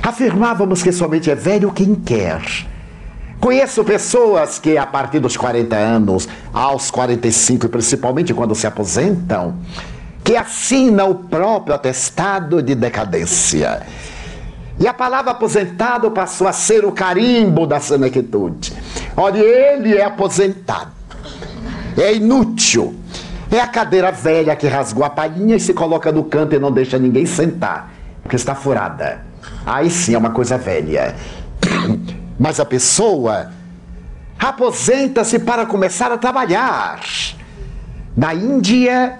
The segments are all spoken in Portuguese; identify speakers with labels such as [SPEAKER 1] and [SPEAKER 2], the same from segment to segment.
[SPEAKER 1] Afirmávamos que somente é velho quem quer. Conheço pessoas que a partir dos 40 anos, aos 45 e principalmente quando se aposentam, que assinam o próprio atestado de decadência. E a palavra aposentado passou a ser o carimbo da senectude. Olha, ele é aposentado, é inútil, é a cadeira velha que rasgou a palhinha e se coloca no canto e não deixa ninguém sentar, porque está furada. Aí sim é uma coisa velha. Mas a pessoa aposenta-se para começar a trabalhar. Na Índia,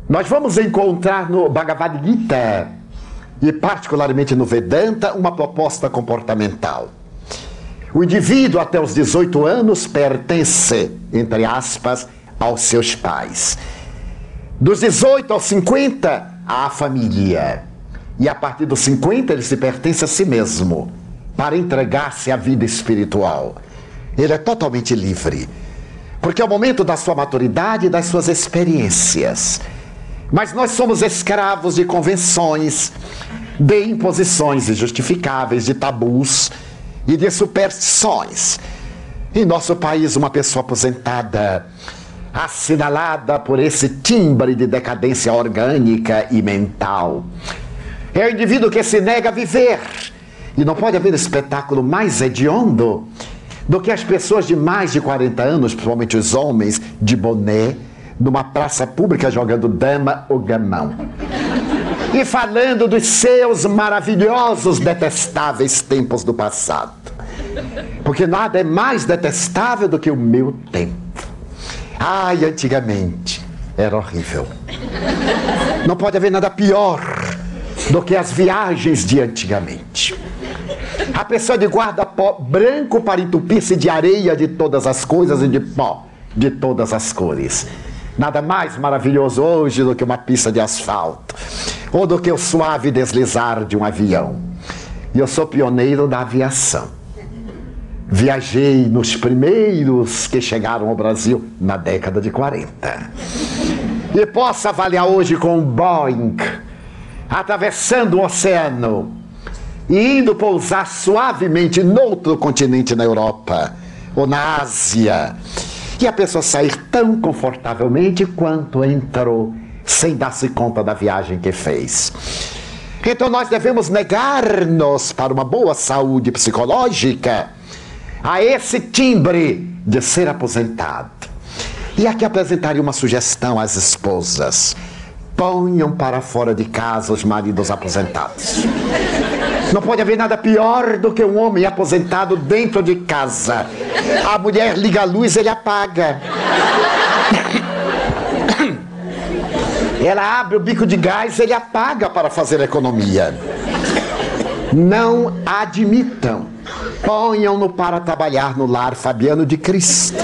[SPEAKER 1] nós vamos encontrar no Bhagavad Gita, e particularmente no Vedanta, uma proposta comportamental. O indivíduo até os 18 anos pertence, entre aspas, aos seus pais. Dos 18 aos 50, à família. E a partir dos 50 ele se pertence a si mesmo, para entregar-se à vida espiritual. Ele é totalmente livre, porque é o momento da sua maturidade e das suas experiências. Mas nós somos escravos de convenções, de imposições injustificáveis, de tabus e de superstições. Em nosso país, uma pessoa aposentada, assinalada por esse timbre de decadência orgânica e mental, é o indivíduo que se nega a viver. E não pode haver espetáculo mais hediondo do que as pessoas de mais de 40 anos, principalmente os homens, de boné, numa praça pública jogando dama ou gamão. E falando dos seus maravilhosos, detestáveis tempos do passado. Porque nada é mais detestável do que o meu tempo. Ai, antigamente era horrível. Não pode haver nada pior do que as viagens de antigamente. A pessoa de guarda-pó branco para entupir-se de areia de todas as coisas e de pó de todas as cores. Nada mais maravilhoso hoje do que uma pista de asfalto, ou do que o suave deslizar de um avião. E eu sou pioneiro da aviação. Viajei nos primeiros que chegaram ao Brasil na década de 40. E posso avaliar hoje com um Boeing, atravessando o oceano e indo pousar suavemente noutro continente na Europa ou na Ásia, e a pessoa sair tão confortavelmente quanto entrou, sem dar-se conta da viagem que fez. Então nós devemos negar-nos para uma boa saúde psicológica a esse timbre de ser aposentado. E aqui apresentaria uma sugestão às esposas: ponham para fora de casa os maridos aposentados. Não pode haver nada pior do que um homem aposentado dentro de casa. A mulher liga a luz, ele apaga. Ela abre o bico de gás, ele apaga para fazer economia. Não admitam. Ponham-no para trabalhar no lar Fabiano de Cristo.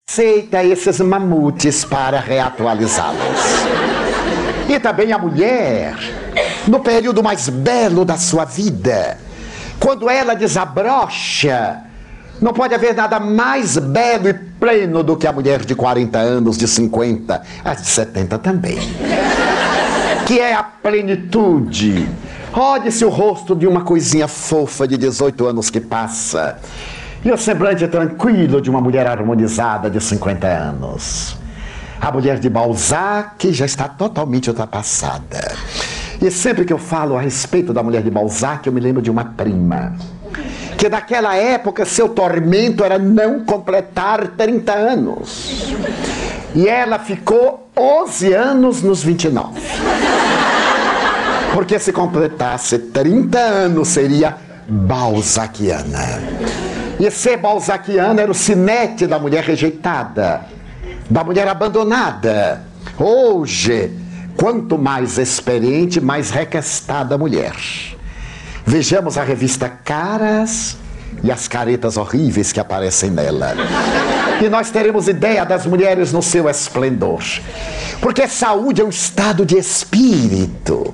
[SPEAKER 1] Aceita esses mamutes para reatualizá-los. E também a mulher, no período mais belo da sua vida, quando ela desabrocha, não pode haver nada mais belo e pleno do que a mulher de 40 anos, de 50, as de 70 também. Que é a plenitude. Olhe-se o rosto de uma coisinha fofa de 18 anos que passa, e o semblante tranquilo de uma mulher harmonizada de 50 anos. A mulher de Balzac já está totalmente ultrapassada. E sempre que eu falo a respeito da mulher de Balzac, eu me lembro de uma prima, que naquela época seu tormento era não completar 30 anos. E ela ficou 11 anos nos 29. Porque se completasse 30 anos seria balzaquiana. E ser balzaquiana era o sinete da mulher rejeitada, da mulher abandonada. Hoje, quanto mais experiente, mais requestada a mulher. Vejamos a revista Caras e as caretas horríveis que aparecem nela. E nós teremos ideia das mulheres no seu esplendor. Porque saúde é um estado de espírito.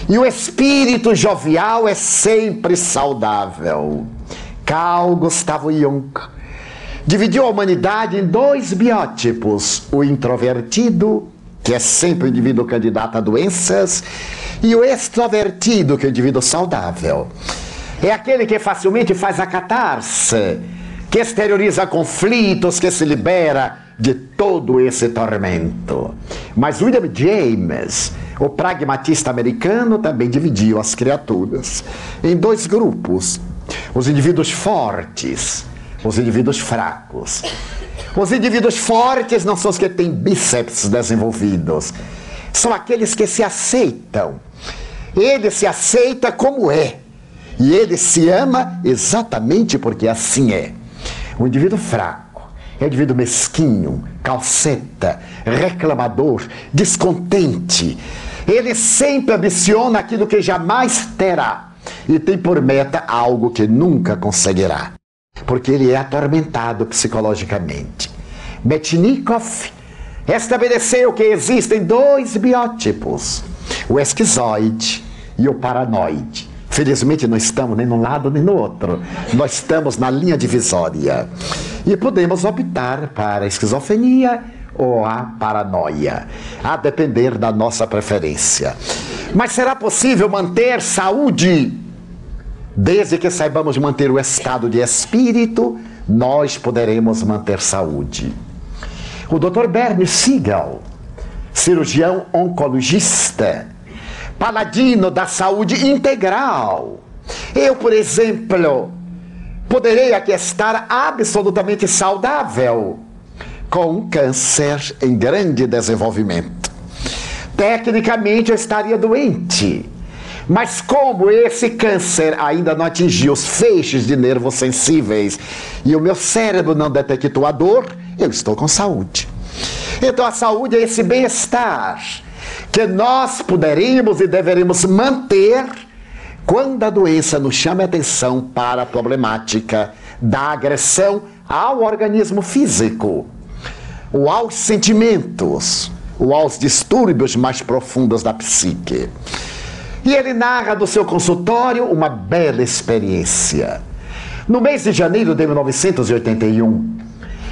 [SPEAKER 1] E o espírito jovial é sempre saudável. Carl Gustav Jung dividiu a humanidade em dois biótipos: o introvertido, que é sempre o indivíduo candidato a doenças, E o extrovertido, que é o indivíduo saudável, é aquele que facilmente faz a catarse, que exterioriza conflitos, que se libera de todo esse tormento. Mas William James, o pragmatista americano, também dividiu as criaturas em dois grupos: os indivíduos fortes, os indivíduos fracos. Os indivíduos fortes não são os que têm bíceps desenvolvidos, são aqueles que se aceitam. Ele se aceita como é, e ele se ama exatamente porque assim é. O indivíduo fraco é o indivíduo mesquinho, calceta, reclamador, descontente. Ele sempre ambiciona aquilo que jamais terá e tem por meta algo que nunca conseguirá, porque ele é atormentado psicologicamente. Metchnikoff estabeleceu que existem dois biótipos: o esquizoide e o paranoide. Felizmente não estamos nem num lado nem no outro. Nós estamos na linha divisória. E podemos optar para a esquizofrenia ou a paranoia, a depender da nossa preferência. Mas será possível manter saúde? Desde que saibamos manter o estado de espírito, nós poderemos manter saúde. O Dr. Bernie Siegel, cirurgião oncologista, paladino da saúde integral. Eu, por exemplo, poderei aqui estar absolutamente saudável com um câncer em grande desenvolvimento. Tecnicamente eu estaria doente, mas como esse câncer ainda não atingiu os feixes de nervos sensíveis e o meu cérebro não detectou a dor, eu estou com saúde. Então a saúde é esse bem-estar que nós poderemos e deveremos manter quando a doença nos chama a atenção para a problemática da agressão ao organismo físico, ou aos sentimentos, ou aos distúrbios mais profundos da psique. E ele narra do seu consultório uma bela experiência. No mês de janeiro de 1981,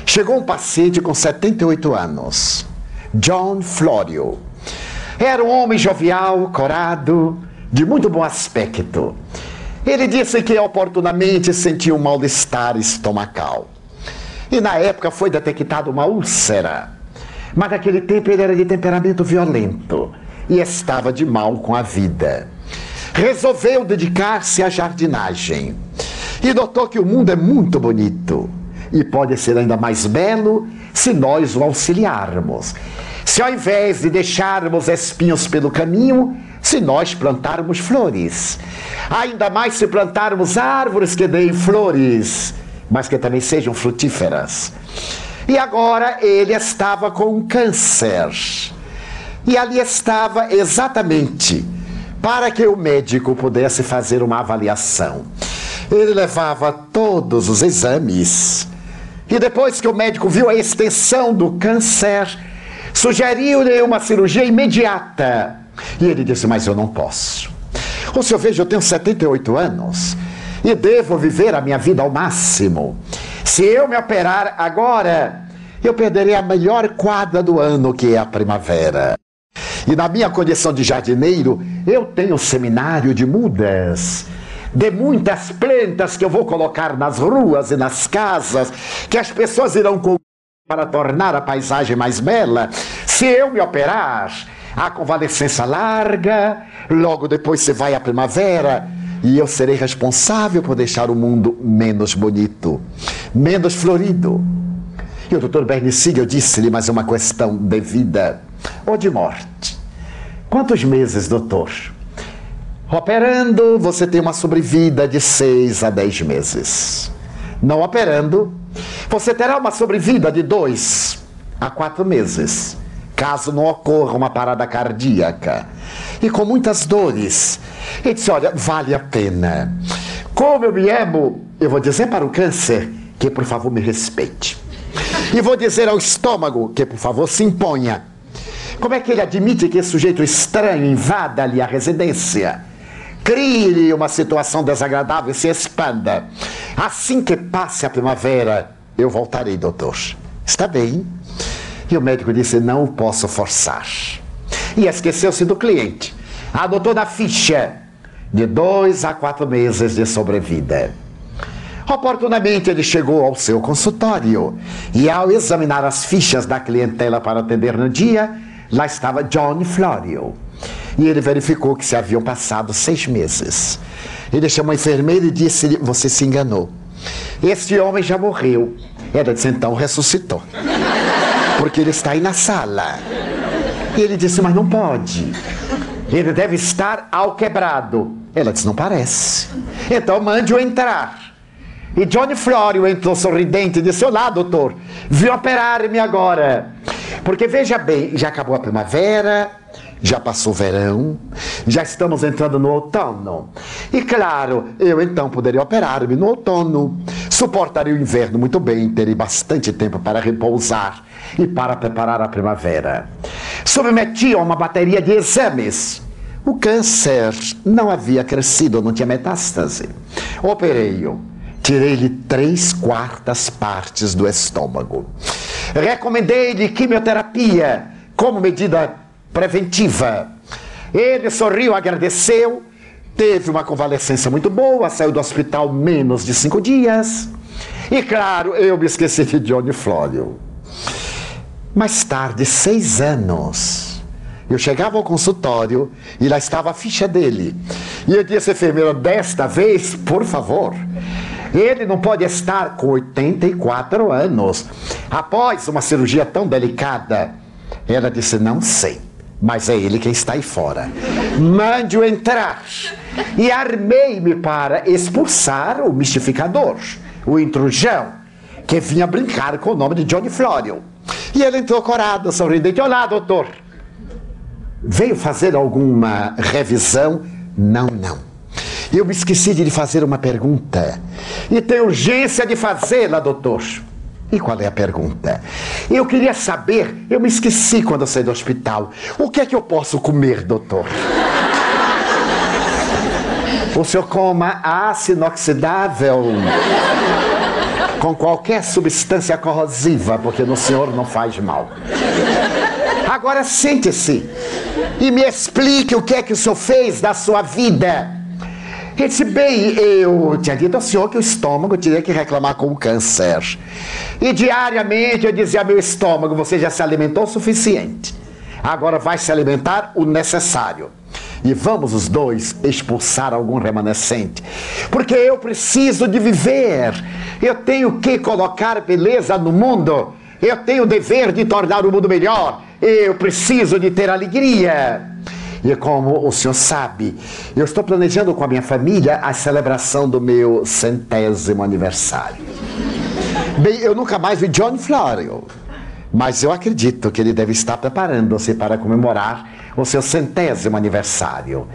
[SPEAKER 1] chegou um paciente com 78 anos, John Florio. Era um homem jovial, corado, de muito bom aspecto. Ele disse que oportunamente sentia um mal-estar estomacal. E na época foi detectada uma úlcera. Mas naquele tempo ele era de temperamento violento e estava de mal com a vida. Resolveu dedicar-se à jardinagem e notou que o mundo é muito bonito e pode ser ainda mais belo se nós o auxiliarmos. Se ao invés de deixarmos espinhos pelo caminho, se nós plantarmos flores. Ainda mais se plantarmos árvores que deem flores, mas que também sejam frutíferas. E agora ele estava com um câncer. E ali estava exatamente para que o médico pudesse fazer uma avaliação. Ele levava todos os exames. E depois que o médico viu a extensão do câncer, sugeriu-lhe uma cirurgia imediata. E ele disse: mas eu não posso. O senhor veja, eu tenho 78 anos e devo viver a minha vida ao máximo. Se eu me operar agora, eu perderei a melhor quadra do ano, que é a primavera. E na minha condição de jardineiro, eu tenho um seminário de mudas, de muitas plantas que eu vou colocar nas ruas e nas casas, que as pessoas irão comprar para tornar a paisagem mais bela. Se eu me operar, a convalescença larga, logo depois você vai à primavera, e eu serei responsável por deixar o mundo menos bonito, menos florido. E o Dr. Bernie Siegel disse-lhe: mas é uma questão de vida ou de morte. Quantos meses, doutor? Operando, você tem uma sobrevida de 6 a 10 meses. Não operando, você terá uma sobrevida de 2 a 4 meses, caso não ocorra uma parada cardíaca. E com muitas dores. Ele disse: olha, vale a pena. Como eu me amo, eu vou dizer para o câncer que por favor me respeite. E vou dizer ao estômago que por favor se imponha. Como é que ele admite que esse sujeito estranho invada-lhe a residência? Crie-lhe uma situação desagradável e se expanda. Assim que passe a primavera, eu voltarei, doutor. Está bem? E o médico disse: não o posso forçar. E esqueceu-se do cliente. Anotou na ficha de 2 a 4 meses de sobrevida. Oportunamente ele chegou ao seu consultório e, ao examinar as fichas da clientela para atender no dia, lá estava Johnny Florio. E ele verificou que se haviam passado 6 meses. Ele chamou a enfermeira e disse: você se enganou. Este homem já morreu. Ela disse: então ressuscitou. Porque ele está aí na sala. E ele disse: mas não pode. Ele deve estar ao quebrado. Ela disse: não parece. Então mande-o entrar. E Johnny Florio entrou sorridente e disse: olá, doutor, vim operar-me agora. Porque veja bem, já acabou a primavera, já passou o verão, já estamos entrando no outono. E claro, eu então poderia operar-me no outono. Suportaria o inverno muito bem, terei bastante tempo para repousar e para preparar a primavera. Submeti a uma bateria de exames. O câncer não havia crescido, não tinha metástase. Operei-o. Tirei-lhe 3/4 partes do estômago. Recomendei-lhe quimioterapia como medida preventiva. Ele sorriu, agradeceu, teve uma convalescência muito boa, saiu do hospital menos de 5 dias. E claro, eu me esqueci de Johnny Florio. Mais tarde, 6 anos, eu chegava ao consultório e lá estava a ficha dele. E eu disse à enfermeira: desta vez, por favor, ele não pode estar com 84 anos, após uma cirurgia tão delicada. Ela disse: não sei, mas é ele quem está aí fora. Mande-o entrar. E armei-me para expulsar o mistificador, o intrusão, que vinha brincar com o nome de Johnny Florio. E ele entrou corado, sorridente: olá, doutor. Veio fazer alguma revisão? Não, não. Eu me esqueci de lhe fazer uma pergunta. E tenho urgência de fazê-la, doutor. E qual é a pergunta? Eu queria saber, eu me esqueci quando eu saí do hospital. O que é que eu posso comer, doutor? O senhor coma ácido inoxidável com qualquer substância corrosiva, porque no senhor não faz mal. Agora sente-se e me explique o que é que o senhor fez da sua vida. Ele disse: bem, eu tinha dito ao senhor que o estômago tinha que reclamar com o câncer. E diariamente eu dizia ao meu estômago: você já se alimentou o suficiente. Agora vai se alimentar o necessário. E vamos os dois expulsar algum remanescente. Porque eu preciso de viver. Eu tenho que colocar beleza no mundo. Eu tenho o dever de tornar o mundo melhor. Eu preciso de ter alegria. E como o senhor sabe, eu estou planejando com a minha família a celebração do meu 100º aniversário. Bem, eu nunca mais vi Johnny Florio, mas eu acredito que ele deve estar preparando-se para comemorar o seu 100º aniversário.